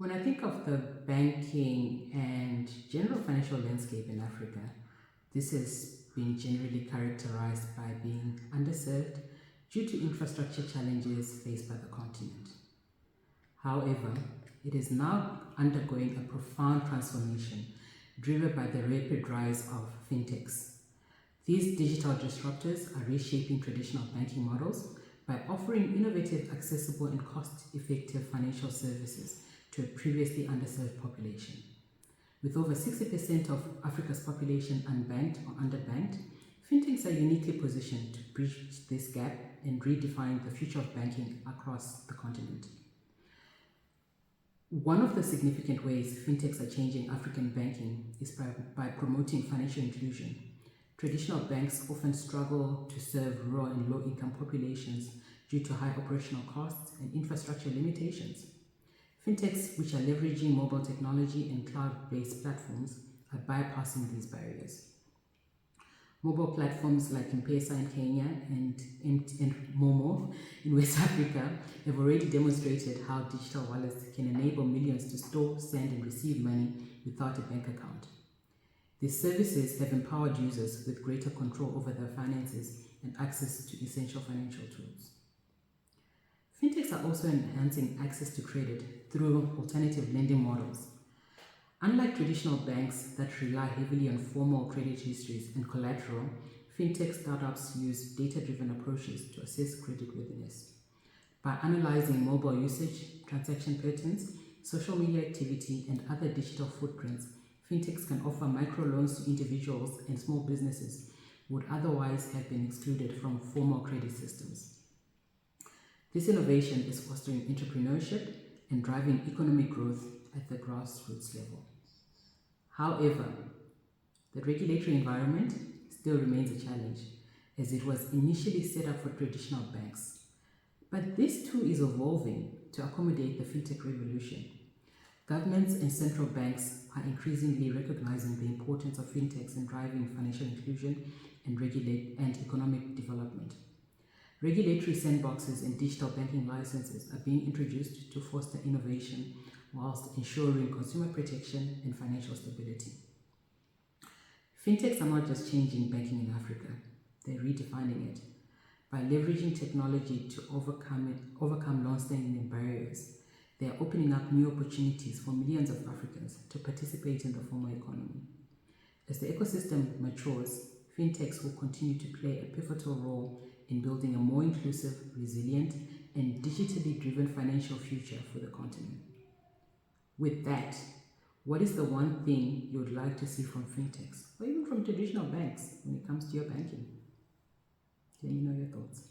When I think of the banking and general financial landscape in Africa, this has been generally characterized by being underserved due to infrastructure challenges faced by the continent. However, it is now undergoing a profound transformation driven by the rapid rise of fintechs. These digital disruptors are reshaping traditional banking models by offering innovative, accessible, and cost-effective financial services to a previously underserved population. With over 60% of Africa's population unbanked or underbanked, fintechs are uniquely positioned to bridge this gap and redefine the future of banking across the continent. One of the significant ways fintechs are changing African banking is by promoting financial inclusion. Traditional banks often struggle to serve rural and low-income populations due to high operational costs and infrastructure limitations. Fintechs, which are leveraging mobile technology and cloud-based platforms, are bypassing these barriers. Mobile platforms like M-Pesa in Kenya and Momo in West Africa have already demonstrated how digital wallets can enable millions to store, send, and receive money without a bank account. These services have empowered users with greater control over their finances and access to essential financial tools. Fintechs are also enhancing access to credit through alternative lending models. Unlike traditional banks that rely heavily on formal credit histories and collateral, fintech startups use data-driven approaches to assess creditworthiness. By analyzing mobile usage, transaction patterns, social media activity, and other digital footprints, fintechs can offer microloans to individuals and small businesses who would otherwise have been excluded from formal credit systems. This innovation is fostering entrepreneurship and driving economic growth at the grassroots level. However, the regulatory environment still remains a challenge, as it was initially set up for traditional banks. But this too is evolving to accommodate the fintech revolution. Governments and central banks are increasingly recognizing the importance of fintechs in driving financial inclusion and economic development. Regulatory sandboxes and digital banking licenses are being introduced to foster innovation whilst ensuring consumer protection and financial stability. Fintechs are not just changing banking in Africa, they're redefining it. By leveraging technology to overcome long-standing barriers, they are opening up new opportunities for millions of Africans to participate in the formal economy. As the ecosystem matures, fintechs will continue to play a pivotal role in building a more inclusive, resilient, and digitally driven financial future for the continent. With that, what is the one thing you would like to see from fintechs, or even from traditional banks when it comes to your banking? Let me know your thoughts.